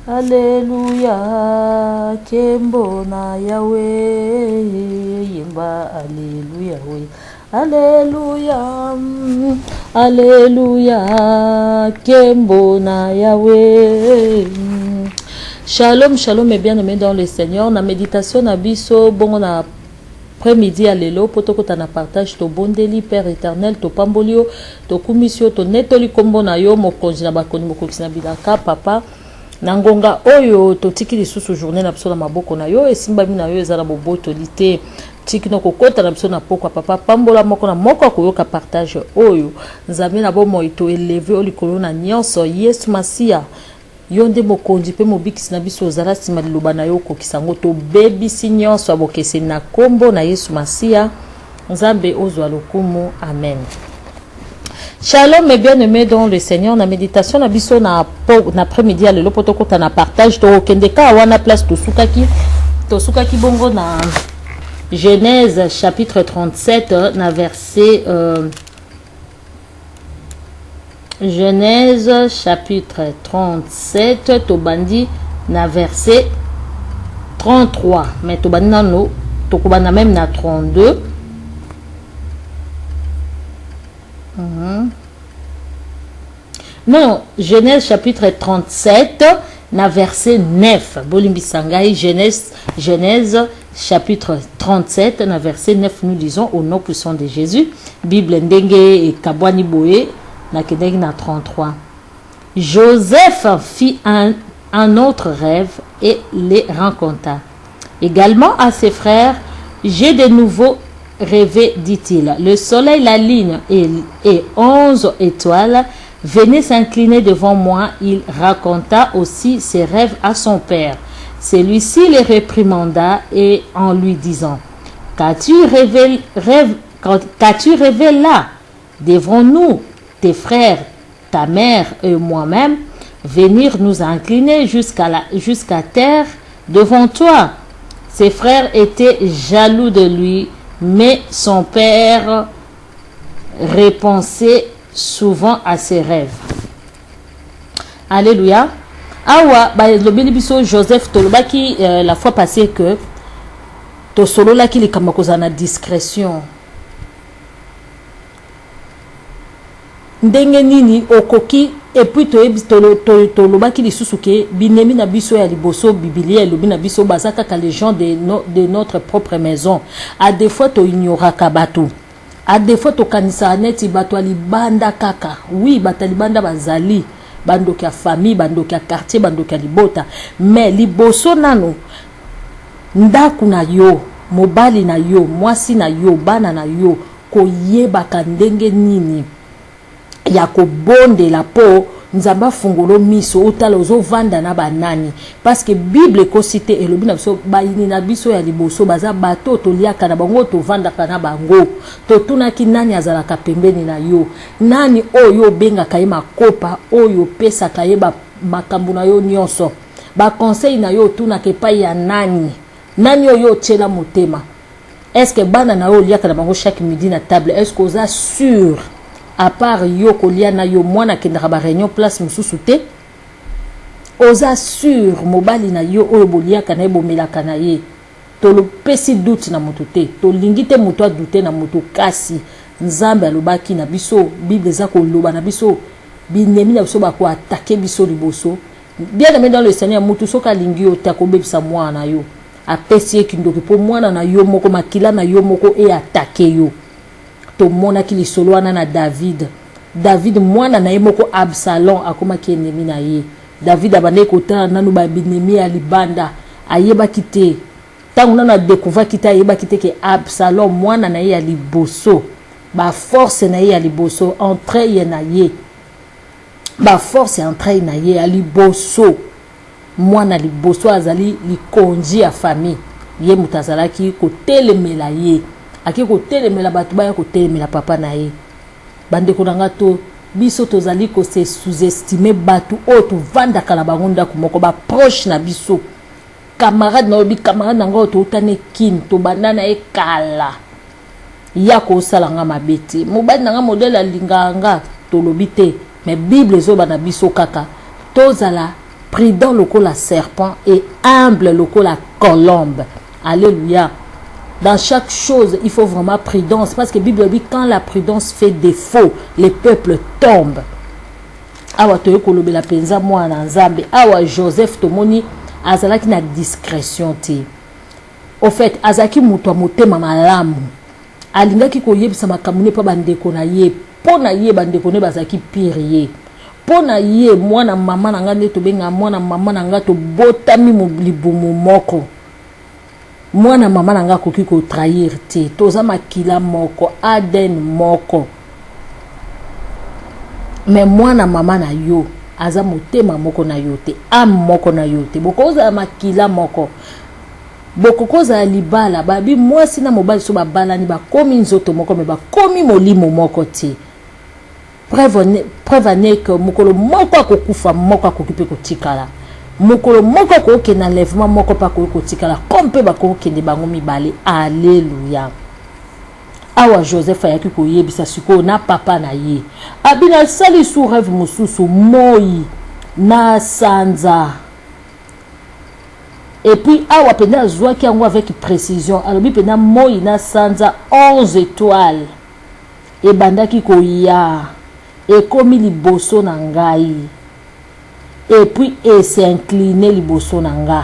Alléluia, Kembona Yahweh, Yemba, Alléluia, oui. Alléluia, Alléluia, Kembona Yahweh. Shalom, shalom et bien-aimés dans le Seigneur. Na méditation na biso, bon na après-midi à l'élo, potoko na partage to bondeli Père éternel, to pambolio, to kumisio, to netoli kombo na yo, mokonzi na bakoni mokonzi na bilaka, papa. Nangonga oyo to tiki lisusu journée na biso na maboko na yo, esimba mi na yo ezala boboto lite. Tiki no kokota na biso na poko papa, pambola moko na moko koyoka partage oyo. Nzambe na bomo ito élevé olikolo na nyonso, Yesu Masia. Yonde mokonzi pe mobikisi na biso ozala sima liloba na yo kokisango to bebisi nyonso abokese na kombo na Yesu Masia. Nzambe ozwa lokumu. Amen. Shalom et bien-aimés dans le Seigneur. Na méditation na biso na après-midi à l'élo potokota na partage to kendeka wana place to sukaki bongo na Genèse chapitre 37 na verset Genèse chapitre 37 tobandi na verset 33 mais tobandi nano tokobana même na 32. Non, Genèse chapitre 37 na verset 9. Bolimbi sangai Genèse chapitre 37 na verset 9, nous lisons au nom puissant de Jésus. Bible ndenge et kabwani boye na kedeng na 33. Joseph fit un autre rêve et les rencontra. Également à ses frères, j'ai de nouveau rêvé, dit-il. Le soleil, la lune et 11 étoiles venaient s'incliner devant moi. Il raconta aussi ses rêves à son père. Celui-ci les réprimanda et en lui disant: Qu'as-tu rêvé là? Devrons-nous, tes frères, ta mère et moi-même, venir nous incliner jusqu'à terre devant toi? Ses frères étaient jaloux de lui, mais son père répondait souvent à ses rêves. Alléluia. Awa, le biso Joseph tolobaki la fois passée que to solo la ki li kamakoza na discrétion. Ndenge nini okoki et puis tolobaki lisusu ke binemi na biso ya liboso biblia elobi na biso bazaka ka les gens de notre propre maison. À des fois to ignoraka bato. À des fois to kanisa neti bato alibanda kaka. Oui, batalibanda bazali. Bandoki ya famille, bandoki ya quartier, bandoki ya libota. Mais liboso nano ndaku na yo, mobali na yo, mwasi na yo, bana na yo, koyebaka ndenge nini ya kobonde la po nzamba fungolo miso otala ozo vanda na banani parce que bible ko cité elobi na biso bayini na biso ya liboso baza bato toliaka na bango to vanda kana bango to tunaki nani azalaka pembeni na yo, nani oyo benga kaye makopa oyo pesa kaye ba makambo na yo nyonso ba conseil na yo tunaka epai ya nani oyo tshela motema. Est-ce que bana na yo liaka na bango chaque midi na table? Est-ce que oza sûr à part yo kolia na yo mwana kendaka ba réunion place mususu te? Oza sûr mobali na yo oyo boliaka na bomelaka na ye to le pesi doute na moto te, to lingite moto a douter na moto kasi nzambe alobaki na biso bible za ko loba na biso binemi na biso ba ko attaquer biso liboso. Bien aimé dans le Seigneur, mutu soka lingi yo ta ko bebisa mwana yo apesi kindoki po mwana na yo moko makila na yo moko e attaquer yo. To mona ki li solo wana na David mwana na ye moko Absalom akoma ki ennemi na ye. David abande kotana nanu ba binemi ya libanda ayeba kite tangu nanu découvert kite ayeba kite ke Absalom mwana na ye ya liboso ba force na ye ya liboso entrée ye na ye ba force entrée na ye ya liboso mwana liboso azali likonzi ya famille ye mutazalaki kotelemela ye aki kotelemela bato baya kotelemela papa na ye. Bande konanga to biso tozali ko se sous-estimer bato o to vanda kala bango ndako moko ba proche na biso camarade na obi camarade nango to utane kin to banana e kala ya ko salanga mabeti mobali nanga modèle alinganga to lobite mais bible zo bana biso kaka tozala prudent lokola serpent et humble lokola colombe. Alléluia. Dans chaque chose, il faut vraiment prudence. Parce que la Bible dit quand la prudence fait défaut, les peuples tombent. Awa toye kolobela penza mwana nzambe. Awa Joseph tomoni azalaki na discrétion te. Au fait, azaki muto motema malamu. Alingaki koyebisa makamune pa bandeko na ye. Pona ye bandeko ne bazaki pire ye. Pona ye mwana mama na nga nde tobenga mwana mama na nga to botami libumu moko. Mwana mama na nga koki ko trahir te. Toza makila moko, Aden moko. Mais mwana mama na yo aza motema moko na yo te, am moko na yo te. Bokoza makila moko. Bokoza libala babi mwasi na mobali so babala ni bakomi nzoto moko me bakomi molimo moko te. Preuve que mokolo moko akokufa moko akokipe kotikala. Mokolo moko akoke na lèvement moko pa kotikala. Kompe bakokende bango mibale. Alléluia. Awa Joseph ayaki koyebisa siko na papa na ye. Abina sali sous rêve mususu moi na sanza. Et puis awa pena zwa ki yango avec précision. Alobi pena moi na sanza 11 étoiles. E bandaki koya. Et komi liboso na ngai. Et puis e s'est incliné liboso na nga.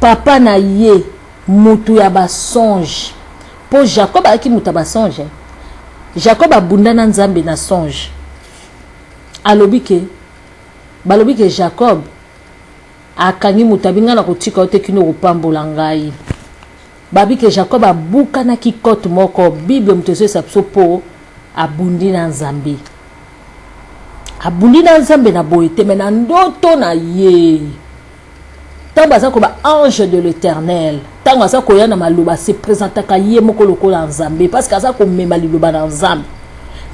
Papa na ye mutu ya ba songe. Pour Jacob a qui mutaba songe. Jacob a bundana nzambe na songe. Balobi ke Jacob a kangi mutabinga na kotika ote kino kopambola ngai. Babi ke Jacob a buka na ki kote moko. Bible mteso sapso po a bundi na nzambe. A bundi na nzambe na boete mena ndoto na ye. Tant baza ko ba ange de l'Éternel. Tant baza ko yana maluba se présenta ka ye moko lokola nzambe parce que aza ko mema liloba na nzambe.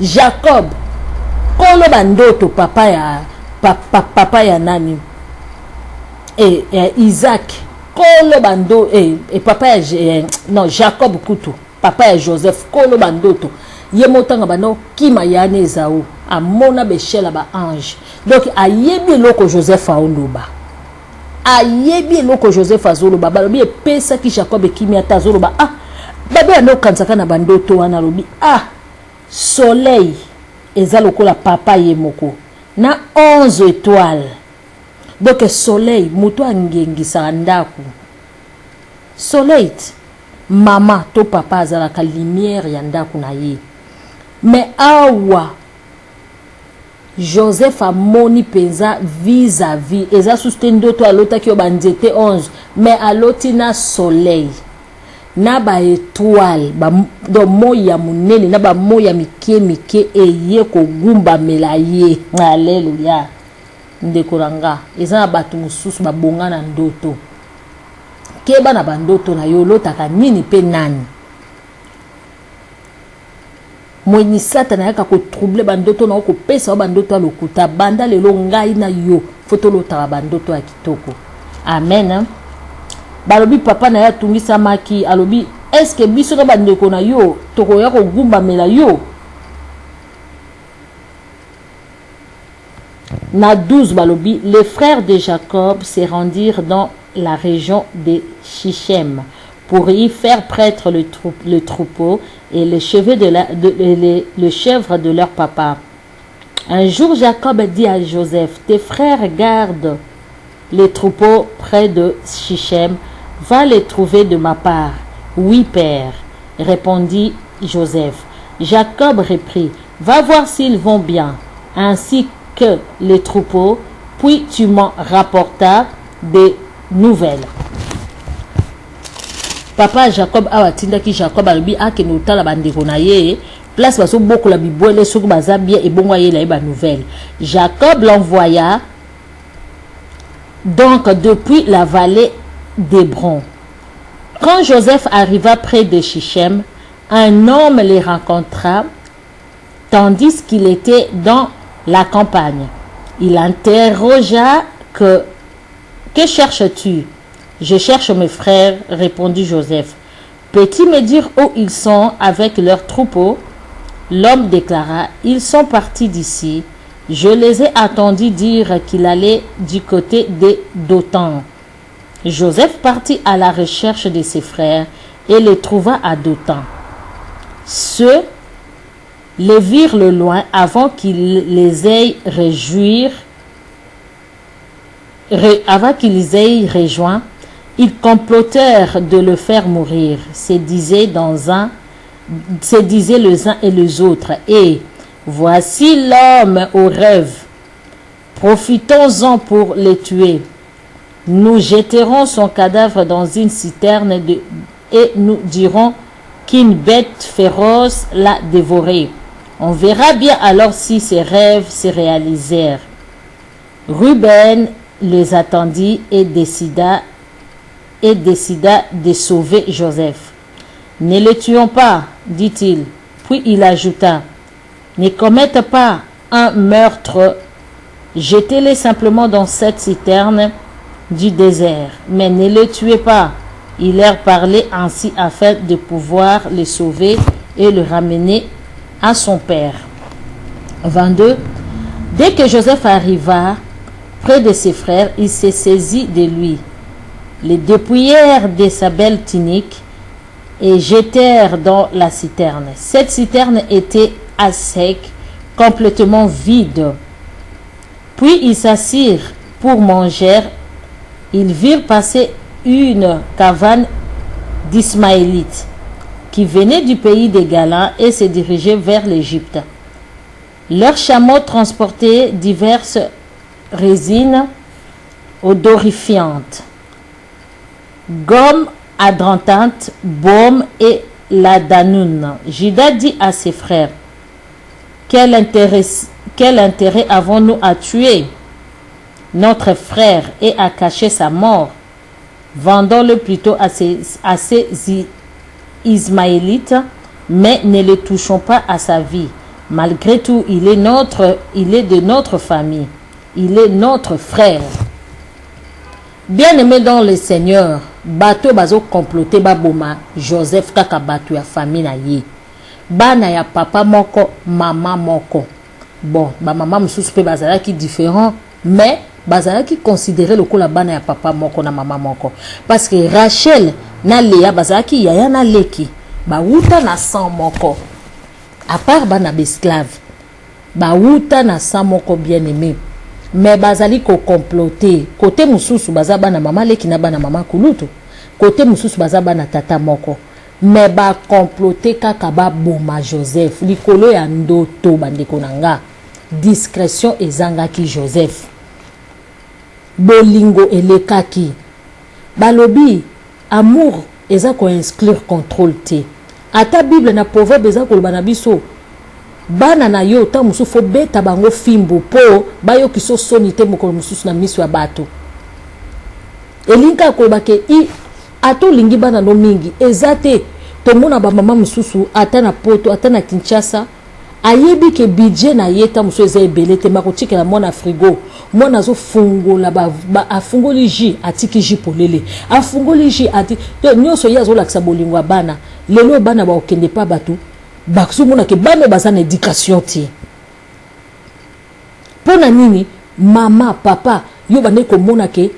Jacob kolo bandoto papa ya nani? Isaac kolo bando papa ya non Jacob kutu papa ya Joseph kolo bandoto ye motanga bano kima yana Esaü amona beshela ba ange. Donc ayebi loko Joseph aoloba. Ayebi loko Joseph azoloba balobi epesa ki Jacob ekimi ata azoloba babe ando kansaka na bandoto wana lobi soleil eza lokola papa ye moko na 11 étoiles. Donc soleil muto angengisa ndaku. Soleil mama to papa azalaka lumière ya ndaku na ye. Mais awa Joseph a moni penza vis-à-vis. Eza sustendo to alota ki obanzete 11. Mais aloti na soleil. Na ba étoile. Do moya munene. Na ba moya mike eye ko gumba melaye. Alléluia. Ndekoranga. Eza na batu mususu ba bonga na ndoto. Keba na bandoto na yo lotaka nini pe nani. Mweni satana yaka ko trouble bandoto na ko pesa bandoto lokuta banda lelo ngai na yo foto lota bandoto ya kitoko. Amen. Balobi papa na ya tungisa maki alobi est-ce que biso na bandeko na yo toko ya ko gumba mela yo. Na 12 balobi les frères de Jacob se rendirent dans la région de Shichem pour y faire prêtre le troupeau et les cheveux le chèvre de leur papa. Un jour, Jacob dit à Joseph, tes frères gardent les troupeaux près de Shichem, va les trouver de ma part. Oui, père, répondit Joseph. Jacob reprit, va voir s'ils vont bien, ainsi que les troupeaux, puis tu m'en rapportas des nouvelles. Papa Jacob awatinda ki Jacob albi akeno tala bandeko na ye place baso beaucoup la bibwele soku baza bien et bongo ye la ba nouvelle. Jacob l'envoya donc depuis la vallée d'Hébron. Quand Joseph arriva près de Shichem, un homme les rencontra tandis qu'il était dans la campagne. Il interrogea que cherches-tu? Je cherche mes frères, répondit Joseph. Peux-tu me dire où ils sont avec leurs troupeaux? L'homme déclara, ils sont partis d'ici. Je les ai attendus dire qu'il allait du côté de Dothan. Joseph partit à la recherche de ses frères et les trouva à Dothan. Ceux les virent le loin avant qu'ils les aient rejoints. Ils complotèrent de le faire mourir, se disaient les uns et les autres. Et voici l'homme au rêve. Profitons-en pour le tuer. Nous jetterons son cadavre dans une citerne et nous dirons qu'une bête féroce l'a dévoré. On verra bien alors si ces rêves se réalisèrent. Ruben les attendit et décida de sauver Joseph. Ne le tuons pas, dit-il. Puis il ajouta, ne commettez pas un meurtre, jetez-les simplement dans cette citerne du désert, mais ne le tuez pas. Il leur parlait ainsi afin de pouvoir le sauver et le ramener à son père. 22. Dès que Joseph arriva près de ses frères, il se saisit de lui, les dépouillèrent de sa belle tunique et jetèrent dans la citerne. Cette citerne était à sec, complètement vide. Puis ils s'assirent pour manger. Ils virent passer une caravane d'Ismaélites qui venaient du pays des Galants et se dirigeaient vers l'Égypte. Leurs chameaux transportaient diverses résines odorifiantes, gomme adrantante, baume et ladanoun. Judas dit à ses frères, quel intérêt avons-nous à tuer notre frère et à cacher sa mort? Vendons-le plutôt à ces Ismaélites, mais ne le touchons pas à sa vie. Malgré tout, il est de notre famille. Il est notre frère. Bien-aimé dans le Seigneur, bateau bazo comploté baboma Joseph kaka bateau ya famille na ye. Bana ya papa moko, mama moko. Bon, ba mama mususu pe bazala ki différent, mais bazala ki considéré le ko la bana ya papa moko na mama moko. Parce que Rachel na Léa bazala ki yaya na leki, ba wuta na sang moko. À part bana esclave, ba wuta na sang moko bien-aimé. Mais bazali ko comploter côté mususu bazaba na mama leki na bana mama kulutu, côté mususu bazaba na tata moko, mais ba comploter kaka ba boma Joseph likolo ya ndoto bandeko nanga. Discrétion ezangaki Joseph, bolingo elekaki, balobi amour eza ko exclure contrôle te. Ata Bible na proverbe eza ko bana biso bana na yo ta musu fo beta bango fimbo po bayo kiso soni te mokolo mususu na miso ya bato. Elinka ko bake I ato lingi bana no mingi ezate to mona ba mama mususu ata na poto ata na Kinshasa ayebi ke budget na yeta musu eza ebele te mako tikela mona frigo mona zo fungola ba afungoli ji atiki ji polele afungoli ji ati to nyoso yazo lakisa bolingo bana lelo bana ba okende pa batu baksumuna ke bana bazana éducation ti pona nini mama papa yo bane ko mona ke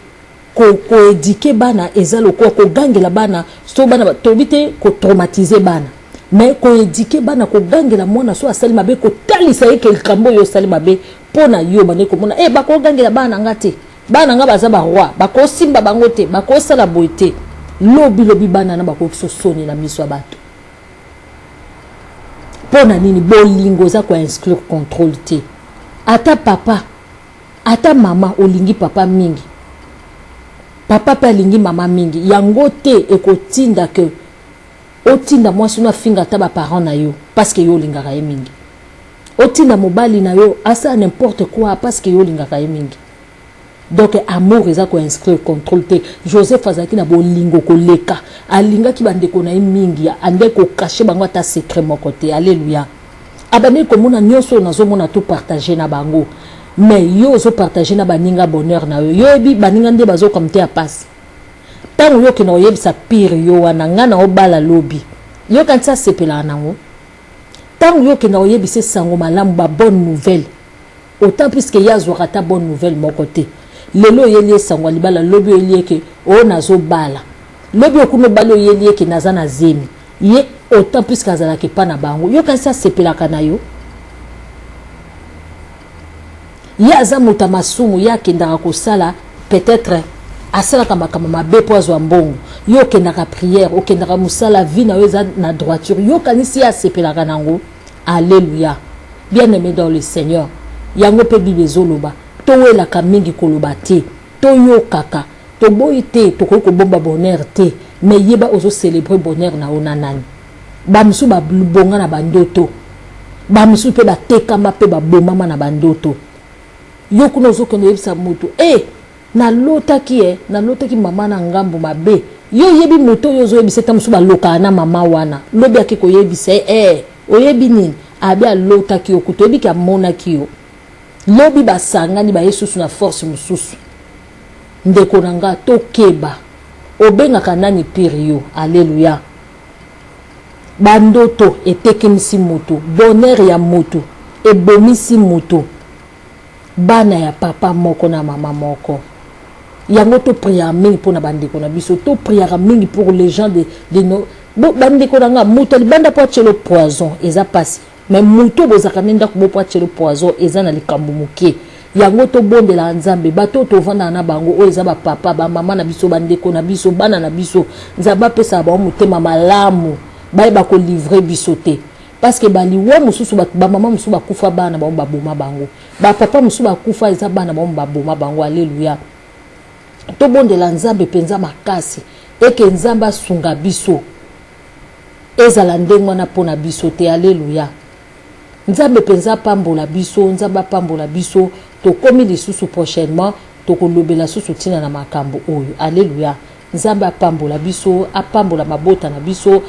ko éduquer bana ezalo ko gangela bana so bana to bite ko traumatiser bana mais ko éduquer bana ko gangela mona so asali mabe ko talisa eke kambo yo sali mabe pona yo bane ko mona ba ko gangela bana ngate bana nga baza ba roi ba ko simba bango te ba ko sala boite lobi bana na ba ko so soni na miso bato. Pona nini bolingo za ko exclure contrôle te. Ata papa ata mama olingi papa mingi, papa pa lingi mama mingi yango te ekotinda ke otinda mwasi na finga ta ba parents na yo parce que yo lingaka ye mingi, otinda mobali na yo asa n'importe quoi parce que yo lingaka ye mingi. Donc amour eza ko inscrire contrôle te. Joseph azaki na bolingo ko leka alinga ki bandeko na ye mingi ande ko cacher bango ta secret moko te. Alléluia. Abane ko mona nyonso nazo mona tout partager na bango, mais yo zo partager na baninga bonheur na yo ebi baninga nde bazo comme te a passe tango yo ke na oyebisa pire yo wana nga na obala lobi yo kanisa sepela nango tango yo ke na oyebisa sango malamu ba bonne nouvelle autant puisque ya zorata bonne nouvelle mon côté lelo yeli sangwa libala lobi yeli ke o nazo bala lobi okuno balo yeli ke nazana zemi ye autant puisque azala ke pa na bango yo kanisa sepelaka na yo ya za mutamasumu ya kendaka kosala peut-être asalaka makambo mabe po azwa mbongo yo kendaka prière okendaka musala vie na yo eza na droiture yo kanisi ya sepelaka nango. Alléluia. Bien aimé dans le Seigneur yango pe Bible ezoloba towelaka mingi koloba te toyokaka toboyi te tokoki kobomba bonheur te mais yeba ozo célébrer bonheur na ona nani bamusu babonga na bandoto bamusu pe batekama pe babomama na bandoto yo kuna ozokende yebisa mutu nalotaki mama na ngambo mabe yo yebi moto yo ozoyebisa ta musu baloka na mama wana lobi ake koyebisa oyebi nini abi alotaki yo kuto yebi ki amonaki yo lobi basangani ba yesusu na force mususu ndeko nanga tokeba obengaka nani pire yo. Alléluia. Bandoto etekemisi moto bonheur ya moto ebomisi moto bana ya papa moko na mama moko yango to prière mingi pona bandeko na biso to prière mingi pour les gens de nos bandeko nanga moto libanda po chelo poison eza pasi mais moto bozaka nenda ko po chelo poison eza na likambo moke yango to bondela nzambe bato to vanda na bango o eza ba papa ba mama na biso bandeko na biso bana na biso nzaba pesa ba motema malamu ba ko livrer biso te parce que baliwa mususu ba mama mususu ba kufa bana ba boma bango ba papa mususu ba kufa eza bana ba boma bango. Alléluia. To bondela nzambe penza makasi eke nzamba sunga biso ezala ndengwa na pona biso te. Alléluia. Nzambe penza pambola biso nzamba pambola biso to komi lisusu prochainement to kolobela susu tina na makambo oyo. Alléluia. Nzambe apambola biso apambola mabota na biso